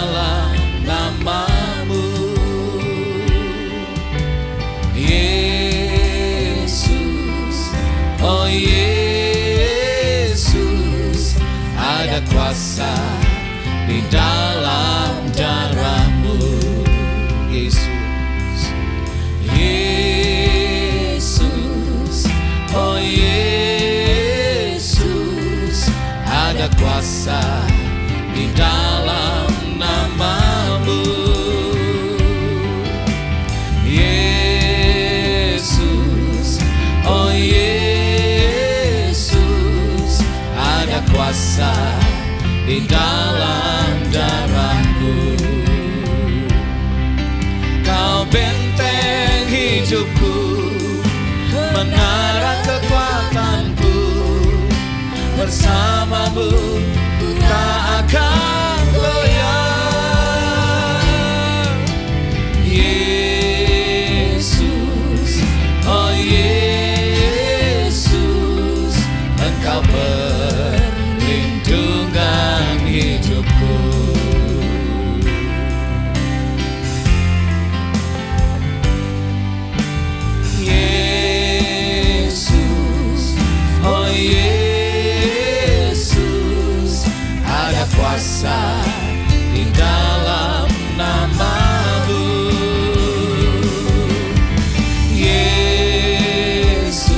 dalam nama-Mu. Yesus, oh Yesus, ada kuasa di dalam darah-Mu. Yesus, Yesus, oh Yesus, ada kuasa di dalam nama-Mu. Yesus, oh Yesus, ada kuasa di dalam darah-Mu. Kau benteng hidupku, menara kekuatanku, bersama-Mu ku tak akan goyah. Yesus, oh Yesus, Engkau perlindungan hidupku. Yesus, oh Yesus, ada kuasa di dalam nama-Mu. Yesus,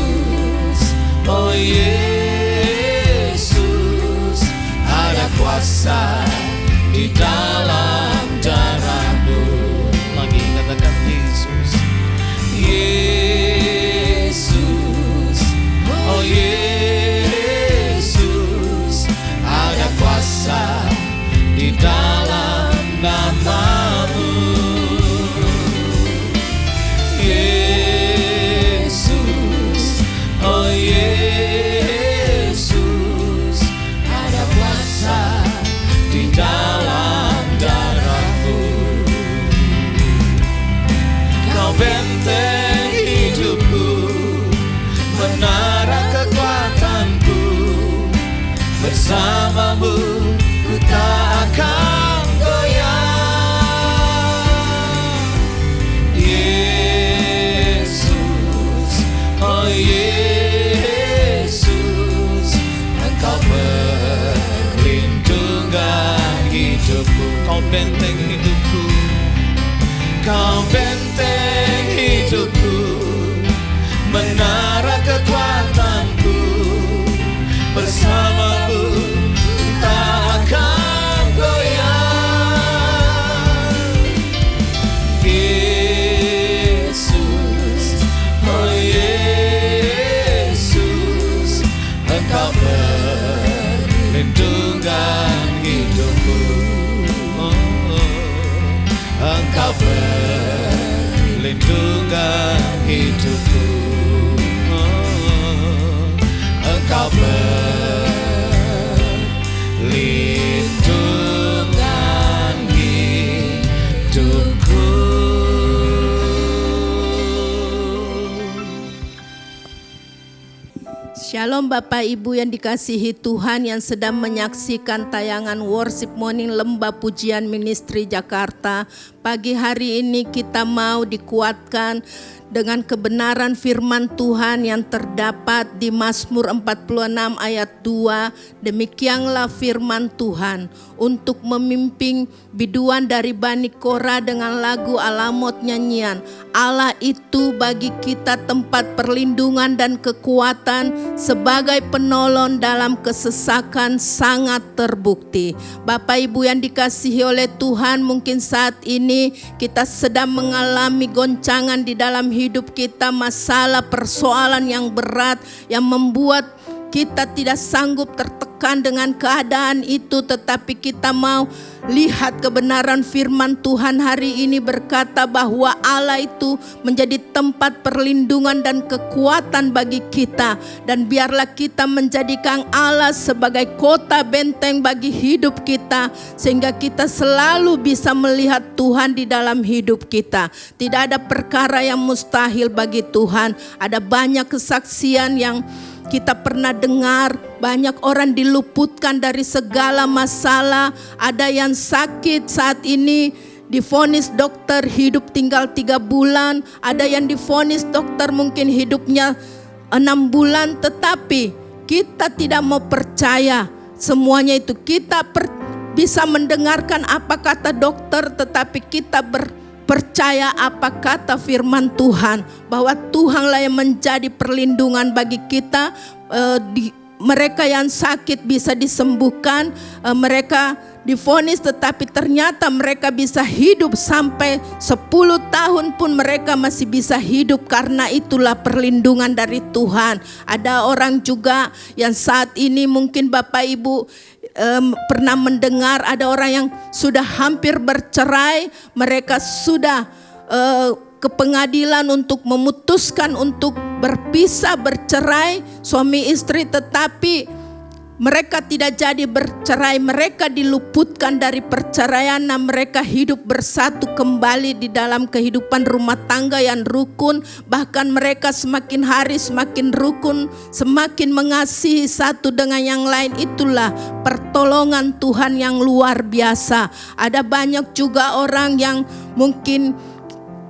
oh Yesus, ada kuasa di dalam darah-Mu. Lagi katakan Yesus. Yesus, oh Yesus, ada kuasa di dalam nama-Mu. Yesus, oh Yesus, ada kuasa di dalam darah-Mu. Kau benteng hidupku, menara kekuatanku, bersama-Mu ku tak akan goyah. Yesus, oh Yesus, Engkau perlindungan hidupku. Kau benteng hidupku, Kau benteng hidupku, menara kekuatanku, bersama-Mu tak akan goyah. Yesus, oh Yesus, Engkau perlindungan hidupku. Engkau perlindungan hidupku. Engkau perlindungan hidupku. Shalom Bapak Ibu yang dikasihi Tuhan yang sedang menyaksikan tayangan Worship Morning Lembah Pujian Ministry Jakarta. Pagi hari ini kita mau dikuatkan dengan kebenaran firman Tuhan yang terdapat di Mazmur 46 ayat 2. Demikianlah firman Tuhan untuk memimpin biduan dari Bani Korah dengan lagu alamot nyanyian. Allah itu bagi kita tempat perlindungan dan kekuatan, sebagai penolong dalam kesesakan sangat terbukti. Bapak Ibu yang dikasihi oleh Tuhan, mungkin saat ini kita sedang mengalami goncangan di dalam hidup kita, masalah persoalan yang berat yang membuat kita tidak sanggup tertekan dengan keadaan itu, tetapi kita mau lihat kebenaran firman Tuhan hari ini berkata bahwa Allah itu menjadi tempat perlindungan dan kekuatan bagi kita. Dan biarlah kita menjadikan Allah sebagai kota benteng bagi hidup kita, sehingga kita selalu bisa melihat Tuhan di dalam hidup kita. Tidak ada perkara yang mustahil bagi Tuhan. Ada banyak kesaksian yang kita pernah dengar banyak orang diluputkan dari segala masalah. Ada yang sakit saat ini divonis dokter hidup tinggal 3 bulan. Ada yang divonis dokter mungkin hidupnya 6 bulan. Tetapi kita tidak mau percaya semuanya itu. Kita bisa mendengarkan apa kata dokter, tetapi kita percaya apa kata firman Tuhan, bahwa Tuhanlah yang menjadi perlindungan bagi kita. Mereka yang sakit bisa disembuhkan, mereka divonis tetapi ternyata mereka bisa hidup sampai 10 tahun pun mereka masih bisa hidup, karena itulah perlindungan dari Tuhan. Ada orang juga yang saat ini mungkin Bapak Ibu pernah mendengar, ada orang yang sudah hampir bercerai, mereka sudah ke pengadilan untuk memutuskan untuk berpisah, bercerai suami istri, tetapi mereka tidak jadi bercerai. Mereka diluputkan dari perceraian dan mereka hidup bersatu kembali di dalam kehidupan rumah tangga yang rukun. Bahkan mereka semakin hari semakin rukun, semakin mengasihi satu dengan yang lain. Itulah pertolongan Tuhan yang luar biasa. Ada banyak juga orang yang mungkin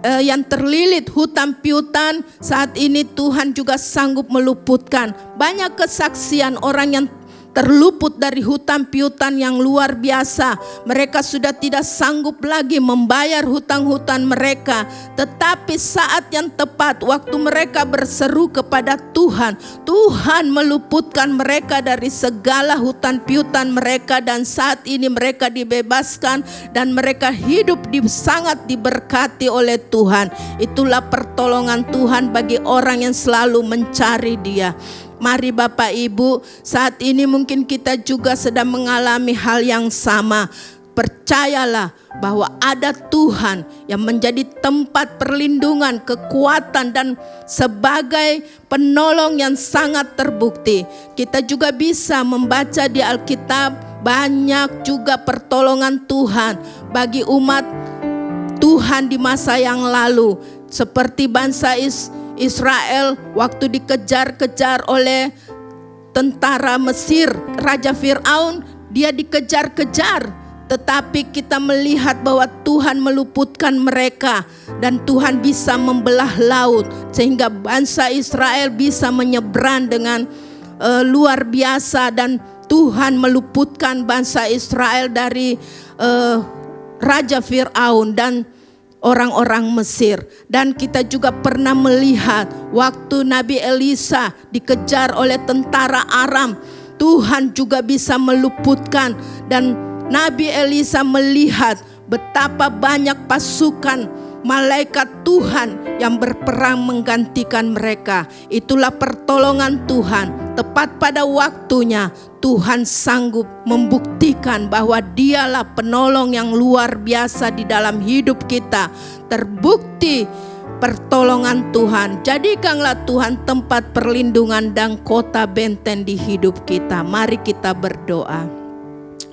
yang terlilit hutang piutang, saat ini Tuhan juga sanggup meluputkan. Banyak kesaksian orang yang terluput dari hutang piutang yang luar biasa. Mereka sudah tidak sanggup lagi membayar hutang-hutang mereka, tetapi saat yang tepat waktu mereka berseru kepada Tuhan, Tuhan meluputkan mereka dari segala hutang piutang mereka, dan saat ini mereka dibebaskan dan mereka hidup sangat diberkati oleh Tuhan. Itulah pertolongan Tuhan bagi orang yang selalu mencari Dia. Mari Bapak Ibu, saat ini mungkin kita juga sedang mengalami hal yang sama. Percayalah bahwa ada Tuhan yang menjadi tempat perlindungan, kekuatan, dan sebagai penolong yang sangat terbukti. Kita juga bisa membaca di Alkitab banyak juga pertolongan Tuhan bagi umat Tuhan di masa yang lalu. Seperti bangsa Israel waktu dikejar-kejar oleh tentara Mesir, Raja Fir'aun, dia dikejar-kejar. Tetapi kita melihat bahwa Tuhan meluputkan mereka dan Tuhan bisa membelah laut sehingga bangsa Israel bisa menyeberang dengan luar biasa, dan Tuhan meluputkan bangsa Israel dari Raja Fir'aun dan orang-orang Mesir. Dan kita juga pernah melihat waktu Nabi Elisa dikejar oleh tentara Aram, Tuhan juga bisa meluputkan, dan Nabi Elisa melihat betapa banyak pasukan malaikat Tuhan yang berperang menggantikan mereka. Itulah pertolongan Tuhan. Tepat pada waktunya Tuhan sanggup membuktikan bahwa Dialah penolong yang luar biasa di dalam hidup kita. Terbukti pertolongan Tuhan. Jadikanlah Tuhan tempat perlindungan dan kota benteng di hidup kita. Mari kita berdoa.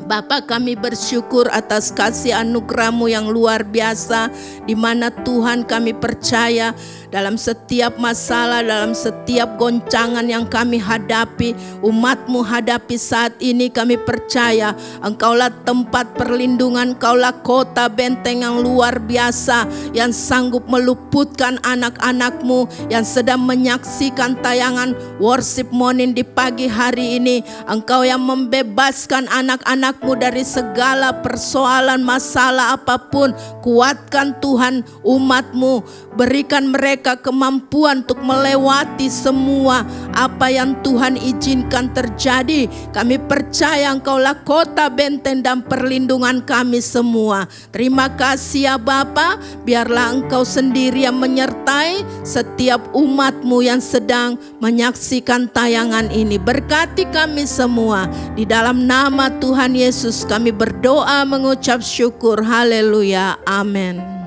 Bapa, kami bersyukur atas kasih anugerah-Mu yang luar biasa, di mana Tuhan kami percaya dalam setiap masalah, dalam setiap goncangan yang kami hadapi, umat-Mu hadapi saat ini, kami percaya Engkaulah tempat perlindungan, Engkaulah kota benteng yang luar biasa, yang sanggup meluputkan anak-anak-Mu yang sedang menyaksikan tayangan Worship Morning di pagi hari ini. Engkau yang membebaskan anak-anak dari segala persoalan masalah apapun. Kuatkan Tuhan umat-Mu, berikan mereka kemampuan untuk melewati semua apa yang Tuhan izinkan terjadi. Kami percaya Engkaulah kota benteng dan perlindungan kami semua. Terima kasih ya Bapa, biarlah Engkau sendiri yang menyertai setiap umat-Mu yang sedang menyaksikan tayangan ini. Berkati kami semua, di dalam nama Tuhan Yesus kami berdoa mengucap syukur. Haleluya. Amin.